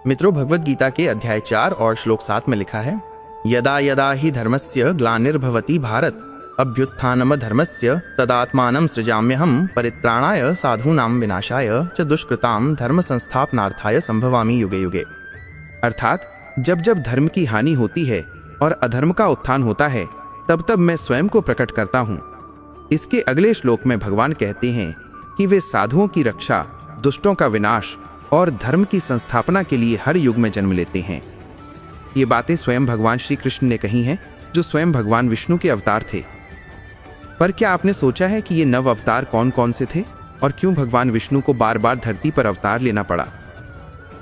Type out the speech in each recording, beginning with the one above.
मित्रों, भगवद गीता के अध्याय 4 और श्लोक 7 में लिखा है, यदा यदा हि धर्मस्य ग्लानिर्भवति भारत अभ्युत्थानम धर्मस्य तदात्मानं सृजाम्यहं परित्राणाय साधूनां विनाशाय च दुष्कृतां धर्म संस्थापनार्थाय संभवामि युगे युगे। अर्थात जब जब धर्म की हानि होती है और अधर्म का उत्थान होता है, तब तब मैं स्वयं को प्रकट करता हूँ। इसके अगले श्लोक में भगवान कहते हैं कि वे साधुओं की रक्षा, दुष्टों का विनाश और धर्म की संस्थापना के लिए हर युग में जन्म लेते हैं। ये बातें स्वयं भगवान श्री कृष्ण ने कही हैं, जो स्वयं भगवान विष्णु के अवतार थे। पर क्या आपने सोचा है कि ये नव अवतार कौन कौन से थे और क्यों भगवान विष्णु को बार बार धरती पर अवतार लेना पड़ा?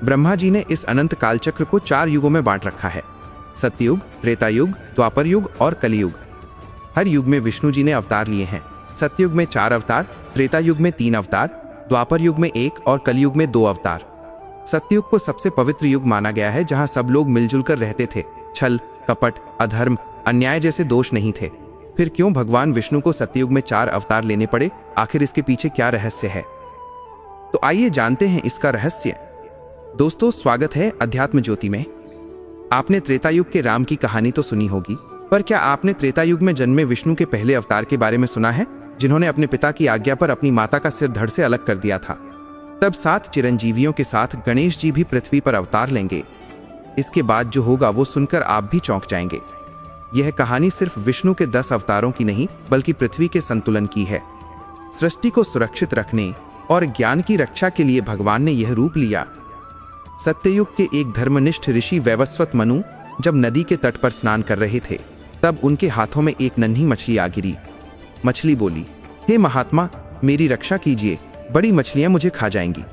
ब्रह्मा जी ने इस अनंत कालचक्र को 4 युगों में बांट रखा है: सतयुग, त्रेता युग, द्वापर युग और कलियुग। हर युग में विष्णु जी ने अवतार लिए हैं। सतयुग में 4 अवतार, त्रेता युग में 3 अवतार, द्वापर युग में 1 और कलियुग में 2 अवतार। सतयुग को सबसे पवित्र युग माना गया है, जहां सब लोग मिलजुल कर रहते थे। छल, कपट, अधर्म, अन्याय जैसे दोष नहीं थे। फिर क्यों भगवान विष्णु को सतयुग में 4 अवतार लेने पड़े? आखिर इसके पीछे क्या रहस्य है? तो आइए जानते हैं इसका रहस्य। दोस्तों, स्वागत है अध्यात्म ज्योति में। आपने त्रेता युग के राम की कहानी तो सुनी होगी, पर क्या आपने त्रेता युग में जन्मे विष्णु के पहले अवतार के बारे में सुना है, जिन्होंने अपने पिता की आज्ञा पर अपनी माता का सिर धड़ से अलग कर दिया था? तब 7 चिरंजीवियों के साथ गणेश जी भी पृथ्वी पर अवतार लेंगे। इसके बाद जो होगा वो सुनकर आप भी चौंक जाएंगे। यह कहानी सिर्फ विष्णु के 10 अवतारों की नहीं, बल्कि पृथ्वी के संतुलन की है। सृष्टि को सुरक्षित रखने और ज्ञान की रक्षा के लिए भगवान ने यह रूप लिया। सत्ययुग के एक धर्मनिष्ठ ऋषि वैवस्वत मनु जब नदी के तट पर स्नान कर रहे थे, तब उनके हाथों में एक नन्ही मछली आ गिरी। मछली बोली, हे महात्मा, मेरी रक्षा कीजिए, बड़ी मछलियां मुझे खा जाएंगी।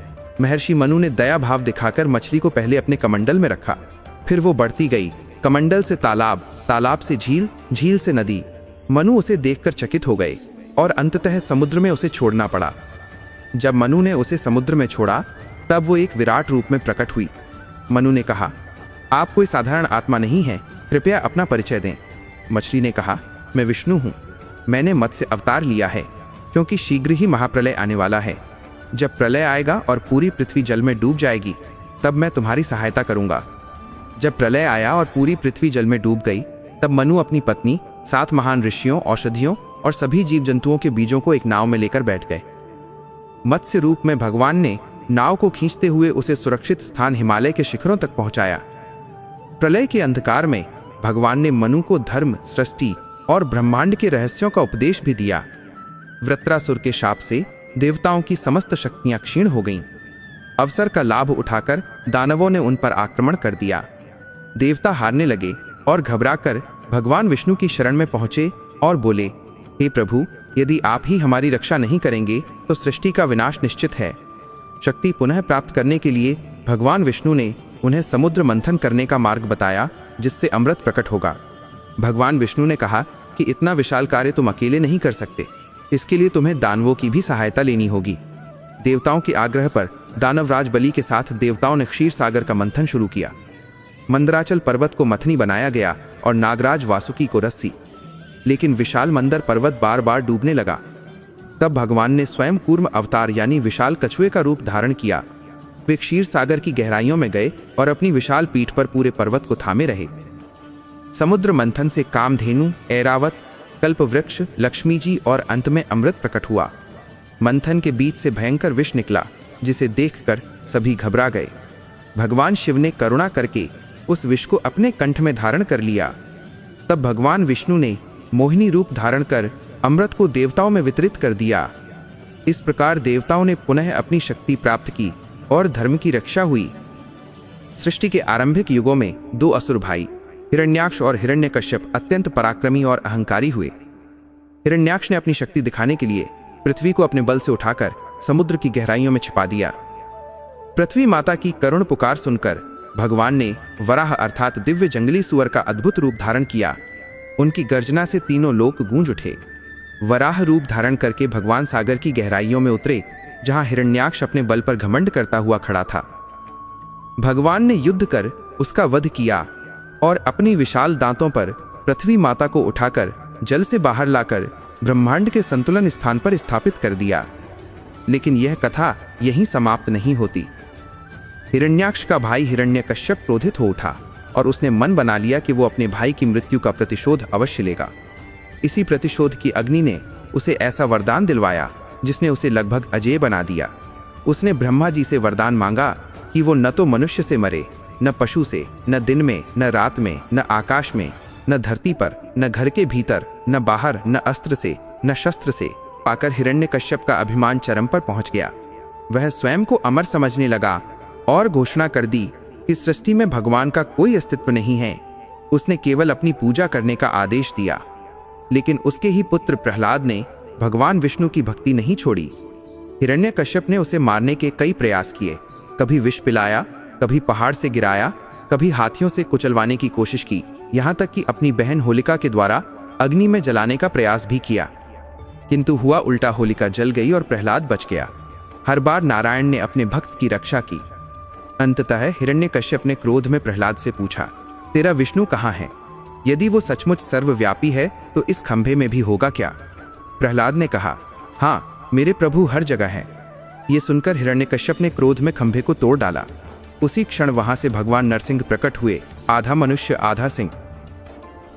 महर्षि मनु ने दया भाव दिखाकर मछली को पहले अपने कमंडल में रखा। फिर वो बढ़ती गई, कमंडल से तालाब, तालाब से झील, झील से नदी। मनु उसे देखकर चकित हो गए और अंततः समुद्र में उसे छोड़ना पड़ा। जब मनु ने उसे समुद्र में छोड़ा, तब वो एक विराट रूप में प्रकट हुई। मनु ने कहा, आप कोई साधारण आत्मा नहीं है, कृपया अपना परिचय दें। मछली ने कहा, मैं विष्णु हूँ। मैंने मत्स्य अवतार लिया है, क्योंकि शीघ्र ही महाप्रलय आने वाला है। जब प्रलय आएगा और पूरी पृथ्वी जल में डूब जाएगी, तब मैं तुम्हारी सहायता करूंगा। जब प्रलय आया और पूरी पृथ्वी जल में डूब गई, तब मनु अपनी पत्नी, 7 महान ऋषियों, औषधियों और सभी जीव जंतुओं के बीजों को एक नाव में लेकर बैठ गए। मत्स्य रूप में भगवान ने नाव को खींचते हुए उसे सुरक्षित स्थान हिमालय के शिखरों तक पहुंचाया। प्रलय के अंधकार में भगवान ने मनु को धर्म, सृष्टि और ब्रह्मांड के रहस्यों का उपदेश भी दिया। वृत्रासुर के शाप से देवताओं की समस्त शक्तियां क्षीण हो गईं। अवसर का लाभ उठाकर दानवों ने उन पर आक्रमण कर दिया। देवता हारने लगे और घबराकर भगवान विष्णु की शरण में पहुंचे और बोले, हे प्रभु, यदि आप ही हमारी रक्षा नहीं करेंगे तो सृष्टि का विनाश निश्चित है। शक्ति पुनः प्राप्त करने के लिए भगवान विष्णु ने उन्हें समुद्र मंथन करने का मार्ग बताया, जिससे अमृत प्रकट होगा। भगवान विष्णु ने कहा कि इतना विशाल कार्य तुम अकेले नहीं कर सकते, इसके लिए तुम्हें दानवों की भी सहायता लेनी होगी। देवताओं के आग्रह पर दानवराज बलि के साथ देवताओं ने क्षीर सागर का मंथन शुरू किया। मंदराचल पर्वत को मथनी बनाया गया और नागराज वासुकी को रस्सी। लेकिन विशाल मंदर पर्वत बार बार डूबने लगा। तब भगवान ने स्वयं कूर्म अवतार यानी विशाल कछुए का रूप धारण किया। वे क्षीर सागर की गहराइयों में गए और अपनी विशाल पीठ पर पूरे पर्वत को थामे रहे। समुद्र मंथन से कामधेनु, ऐरावत, कल्पवृक्ष, लक्ष्मी जी और अंत में अमृत प्रकट हुआ। मंथन के बीच से भयंकर विष निकला, जिसे देखकर सभी घबरा गए। भगवान शिव ने करुणा करके उस विष को अपने कंठ में धारण कर लिया। तब भगवान विष्णु ने मोहिनी रूप धारण कर अमृत को देवताओं में वितरित कर दिया। इस प्रकार देवताओं ने पुनः अपनी शक्ति प्राप्त की और धर्म की रक्षा हुई। सृष्टि के आरंभिक युगों में 2 असुर भाई हिरण्याक्ष और हिरण्यकश्यप अत्यंत पराक्रमी और अहंकारी हुए। हिरण्याक्ष ने अपनी शक्ति दिखाने के लिए पृथ्वी को अपने बल से उठाकर समुद्र की गहराइयों में छिपा दिया। पृथ्वी माता की करुण पुकार सुनकर भगवान ने वराह अर्थात दिव्य जंगली सुअर का अद्भुत रूप धारण किया। उनकी गर्जना से तीनों लोक गूंज उठे। वराह रूप धारण करके भगवान सागर की गहराइयों में उतरे, जहां हिरण्याक्ष अपने बल पर घमंड करता हुआ खड़ा था। भगवान ने युद्ध कर उसका वध किया और अपनी विशाल दांतों पर पृथ्वी माता को उठाकर जल से बाहर लाकर ब्रह्मांड के संतुलन स्थान पर स्थापित कर दिया। लेकिन यह कथा यहीं समाप्त नहीं होती। हिरण्याक्ष का भाई हिरण्यकश्यप क्रोधित हो उठा और उसने मन बना लिया कि वो अपने भाई की मृत्यु का प्रतिशोध अवश्य लेगा। इसी प्रतिशोध की अग्नि ने उसे ऐसा वरदान दिलवाया जिसने उसे लगभग अजेय बना दिया। उसने ब्रह्मा जी से वरदान मांगा कि वो न तो मनुष्य से मरे, न पशु से, न दिन में, न रात में, न आकाश में, न धरती पर, न घर के भीतर, न बाहर, न अस्त्र से, न शस्त्र से। पाकर हिरण्यकश्यप का अभिमान चरम पर पहुंच गया। वह स्वयं को अमर समझने लगा और घोषणा कर दी कि सृष्टि में भगवान का कोई अस्तित्व नहीं है। उसने केवल अपनी पूजा करने का आदेश दिया। लेकिन उसके ही पुत्र प्रहलाद ने भगवान विष्णु की भक्ति नहीं छोड़ी। हिरण्यकश्यप ने उसे मारने के कई प्रयास किए। कभी विष पिलाया, कभी पहाड़ से गिराया, कभी हाथियों से कुचलवाने की कोशिश की, यहाँ तक कि अपनी बहन होलिका के द्वारा अग्नि में जलाने का प्रयास भी किया। किंतु हुआ उल्टा, होलिका जल गई और प्रहलाद बच गया। हर बार नारायण ने अपने भक्त की रक्षा की। अंततः हिरण्यकश्यप ने क्रोध में प्रहलाद से पूछा, तेरा विष्णु कहाँ है? यदि वो सचमुच सर्वव्यापी है तो इस खंभे में भी होगा क्या? प्रहलाद ने कहा, हाँ, मेरे प्रभु हर जगह है। ये सुनकर हिरण्यकश्यप ने क्रोध में खंभे को तोड़ डाला। उसी क्षण वहां से भगवान नरसिंह प्रकट हुए, आधा मनुष्य आधा सिंह।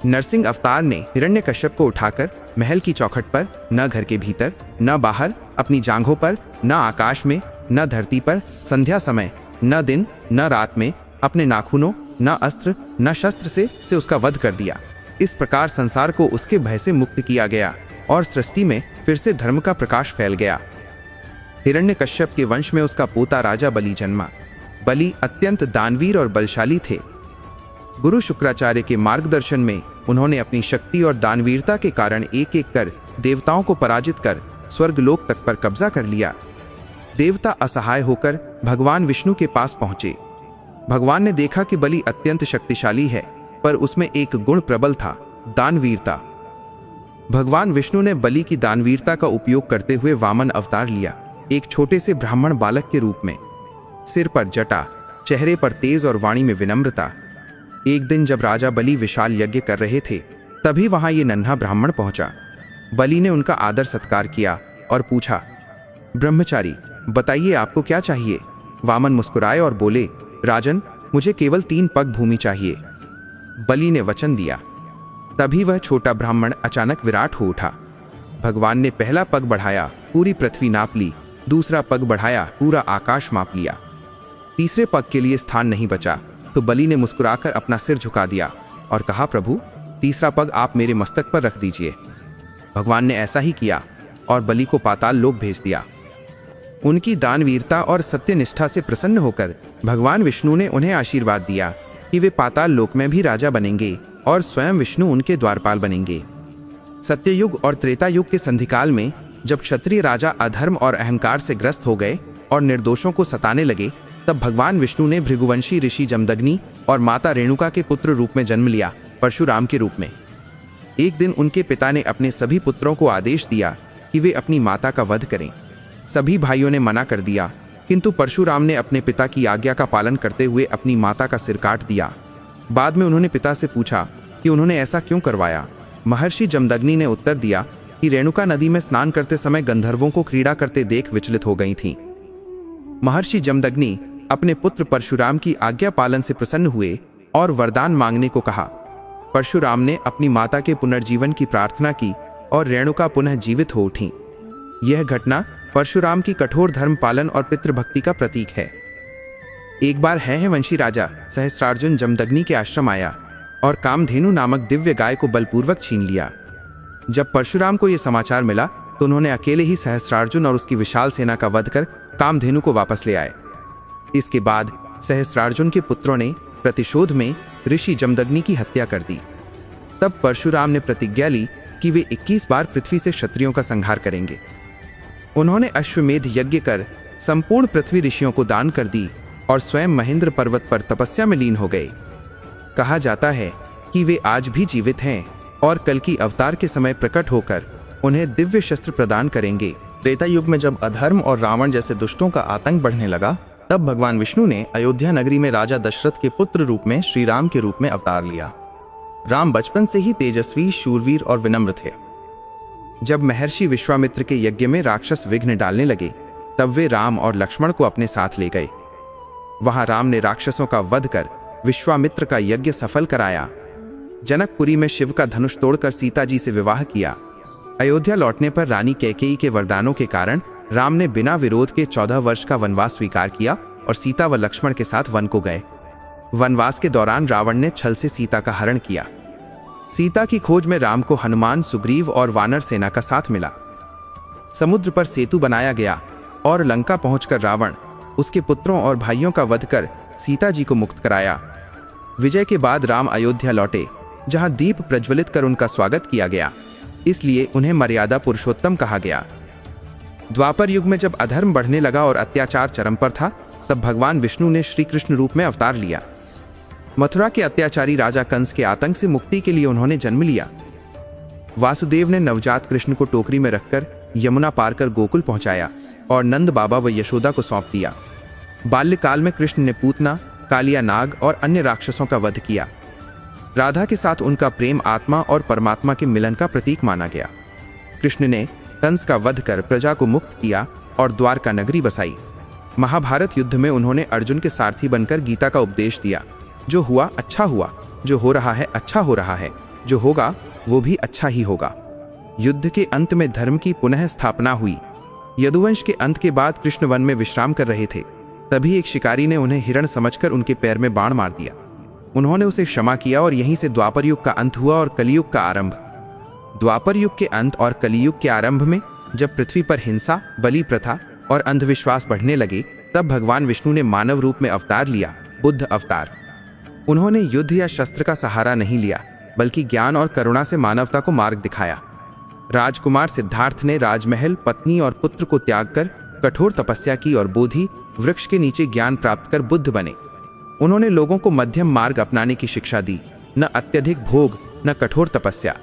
नरसिंह अवतार ने हिरण्यकश्यप को उठाकर महल की चौखट पर, न घर के भीतर, न बाहर, अपनी जांघों पर, न आकाश में, न धरती पर, संध्या समय, न दिन न रात में, अपने नाखूनों, न अस्त्र न शस्त्र से उसका वध कर दिया। इस प्रकार संसार को उसके भय से मुक्त किया गया और सृष्टि में फिर से धर्म का प्रकाश फैल गया। हिरण्यकश्यप के वंश में उसका पोता राजा बलि जन्मा। बलि अत्यंत दानवीर और बलशाली थे। गुरु शुक्राचार्य के मार्गदर्शन में उन्होंने अपनी शक्ति और दानवीरता के कारण एक एक कर देवताओं को पराजित कर स्वर्गलोक तक पर कब्जा कर लिया। देवता असहाय होकर भगवान विष्णु के पास पहुंचे। भगवान ने देखा कि बलि अत्यंत शक्तिशाली है, पर उसमें एक गुण प्रबल था, दानवीरता। भगवान विष्णु ने बलि की दानवीरता का उपयोग करते हुए वामन अवतार लिया, एक छोटे से ब्राह्मण बालक के रूप में। सिर पर जटा, चेहरे पर तेज और वाणी में विनम्रता। एक दिन जब राजा बलि विशाल यज्ञ कर रहे थे, तभी वहां ये नन्हा ब्राह्मण पहुंचा। बलि ने उनका आदर सत्कार किया और पूछा, ब्रह्मचारी, बताइए आपको क्या चाहिए? वामन मुस्कुराए और बोले, राजन, मुझे केवल 3 पग भूमि चाहिए। बलि ने वचन दिया। तभी वह छोटा ब्राह्मण अचानक विराट हो उठा। भगवान ने पहला पग बढ़ाया, पूरी पृथ्वी नाप ली। दूसरा पग बढ़ाया, पूरा आकाश माप लिया। तीसरे पग के लिए स्थान नहीं बचा तो बलि ने मुस्कुराकर अपना सिर झुका दिया और कहा, प्रभु, तीसरा पग आप मेरे मस्तक पर रख दीजिए। भगवान ने ऐसा ही किया और बलि को पाताल लोक भेज दिया। उनकी दानवीरता और सत्यनिष्ठा से प्रसन्न होकर भगवान विष्णु ने उन्हें आशीर्वाद दिया कि वे पाताल लोक में भी राजा बनेंगे और स्वयं विष्णु उनके द्वारपाल बनेंगे। सत्ययुग और त्रेता युग के संधिकाल में जब क्षत्रिय राजा अधर्म और अहंकार से ग्रस्त हो गए और निर्दोषों को सताने लगे, तब भगवान विष्णु ने भृगुवंशी ऋषि जमदग्नि और माता रेणुका के पुत्र रूप में जन्म लिया, परशुराम के रूप में। एक दिन उनके पिता ने अपने सभी पुत्रों को आदेश दिया कि वे अपनी माता का वध करें। सभी भाइयों ने मना कर दिया, किंतु परशुराम ने अपने पिता की आज्ञा का पालन करते हुए अपनी माता का सिर काट दिया। बाद में उन्होंने पिता से पूछा कि उन्होंने ऐसा क्यों करवाया। महर्षि जमदग्नि ने उत्तर दिया कि रेणुका नदी में स्नान करते समय गंधर्वों को क्रीड़ा करते देख विचलित हो गई थीं। महर्षि जमदग्नि अपने पुत्र परशुराम की आज्ञा पालन से प्रसन्न हुए और वरदान मांगने को कहा। परशुराम ने अपनी माता के पुनर्जीवन की प्रार्थना की और रेणुका पुनः जीवित हो उठी। यह घटना परशुराम की कठोर धर्म पालन और पितृभक्ति का प्रतीक है। एक बार है वंशी राजा सहस्रार्जुन जमदग्नि के आश्रम आया और कामधेनु नामक दिव्य गाय को बलपूर्वक छीन लिया। जब परशुराम को यह समाचार मिला तो उन्होंने अकेले ही सहस्रार्जुन और उसकी विशाल सेना का वध कर कामधेनु को वापस ले आए। इसके बाद सहस्रार्जुन के पुत्रों ने प्रतिशोध में ऋषि जमदग्नि की हत्या कर दी। तब परशुराम ने प्रतिज्ञा ली कि वे 21 बार पृथ्वी से क्षत्रियों का संहार करेंगे। उन्होंने अश्वमेध यज्ञ कर संपूर्ण पृथ्वी ऋषियों को दान कर दी और स्वयं महेंद्र पर्वत पर तपस्या में लीन हो गए। कहा जाता है कि वे आज भी जीवित हैं और कल की अवतार के समय प्रकट होकर उन्हें दिव्य शस्त्र प्रदान करेंगे। त्रेता युग में जब अधर्म और रावण जैसे दुष्टों का आतंक बढ़ने लगा, तब भगवान विष्णु ने अयोध्या नगरी में राजा दशरथ के पुत्र रूप में श्री राम के रूप में अवतार लिया। राम बचपन से ही तेजस्वी, शूरवीर और विनम्र थे। जब महर्षि विश्वामित्र के यज्ञ में राक्षस विघ्न डालने लगे, तब वे राम और लक्ष्मण को अपने साथ ले गए। वहां राम ने राक्षसों का वध कर विश्वामित्र का यज्ञ सफल कराया। जनकपुरी में शिव का धनुष तोड़कर सीता जी से विवाह किया। अयोध्या लौटने पर रानी कैकेयी के वरदानों के कारण राम ने बिना विरोध के 14 वर्ष का वनवास स्वीकार किया और सीता व लक्ष्मण के साथ वन को गए। वनवास के दौरान रावण ने छल से सीता का हरण किया। सीता की खोज में राम को हनुमान, सुग्रीव और वानर सेना का साथ मिला। समुद्र पर सेतु बनाया गया और लंका पहुंचकर रावण, उसके पुत्रों और भाइयों का वध कर सीता जी को मुक्त कराया। विजय के बाद राम अयोध्या लौटे, जहां दीप प्रज्वलित कर उनका स्वागत किया गया, इसलिए उन्हें मर्यादा पुरुषोत्तम कहा गया। द्वापर युग में जब अधर्म बढ़ने लगा और अत्याचार चरम पर था, तब भगवान विष्णु ने श्री कृष्ण रूप में अवतार लिया। मथुरा के अत्याचारी राजा कंस के आतंक से मुक्ति के लिए उन्होंने जन्म लिया। वासुदेव ने नवजात कृष्ण को टोकरी में रखकर यमुना पार कर गोकुल पहुंचाया और नंद बाबा व यशोदा को सौंप दिया। बाल्यकाल में कृष्ण ने पूतना, कालिया नाग और अन्य राक्षसों का वध किया। राधा के साथ उनका प्रेम आत्मा और परमात्मा के मिलन का प्रतीक माना गया। कृष्ण ने कंस का वध कर प्रजा को मुक्त किया और द्वारका नगरी बसाई। महाभारत युद्ध में उन्होंने अर्जुन के सारथी बनकर गीता का उपदेश दिया। जो हुआ अच्छा हुआ, जो हो रहा है अच्छा हो रहा है, जो होगा वो भी अच्छा ही होगा। युद्ध के अंत में धर्म की पुनः स्थापना हुई। यदुवंश के अंत के बाद कृष्ण वन में विश्राम कर रहे थे, तभी एक शिकारी ने उन्हें हिरण समझकर उनके पैर में बाण मार दिया। उन्होंने उसे क्षमा किया और यहीं से द्वापर युग का अंत हुआ और कलियुग का आरंभ। द्वापर युग के अंत और कलियुग के आरंभ में जब पृथ्वी पर हिंसा, बलि प्रथा और अंधविश्वास बढ़ने लगे, तब भगवान विष्णु ने मानव रूप में अवतार लिया, बुद्ध अवतार। उन्होंने युद्ध या शस्त्र का सहारा नहीं लिया, बल्कि ज्ञान और करुणा से मानवता को मार्ग दिखाया। राजकुमार सिद्धार्थ ने राजमहल, पत्नी और पुत्र को त्याग कर कठोर तपस्या की और बोधि वृक्ष के नीचे ज्ञान प्राप्त कर बुद्ध बने। उन्होंने लोगों को मध्यम मार्ग अपनाने की शिक्षा दी, न अत्यधिक भोग, न कठोर तपस्या।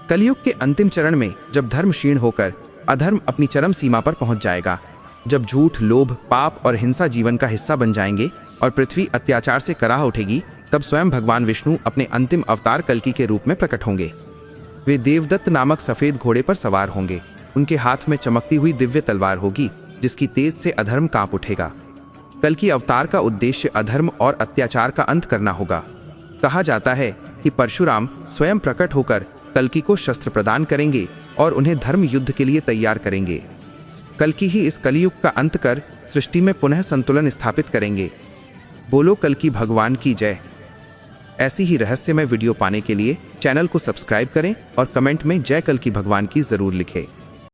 कलयुग के अंतिम चरण में जब धर्म क्षीण होकर अधर्म अपनी चरम सीमा पर पहुंच जाएगा, जब झूठ, लोभ, पाप और हिंसा जीवन का हिस्सा बन जाएंगे और पृथ्वी अत्याचार से कराह उठेगी, तब स्वयं भगवान विष्णु अपने अंतिम अवतार कल्कि के रूप में प्रकट होंगे। वे देवदत्त नामक सफेद घोड़े पर सवार होंगे। उनके हाथ में चमकती हुई दिव्य तलवार होगी, जिसकी तेज से अधर्म कांप उठेगा। कल्कि अवतार का उद्देश्य अधर्म और अत्याचार का अंत करना होगा। कहा जाता है कि परशुराम स्वयं प्रकट होकर कल्कि को शस्त्र प्रदान करेंगे और उन्हें धर्म युद्ध के लिए तैयार करेंगे। कल्कि ही इस कलियुग का अंत कर सृष्टि में पुनः संतुलन स्थापित करेंगे। बोलो कल्कि भगवान की जय। ऐसी ही रहस्यमय वीडियो पाने के लिए चैनल को सब्सक्राइब करें और कमेंट में जय कल्कि भगवान की जरूर लिखें।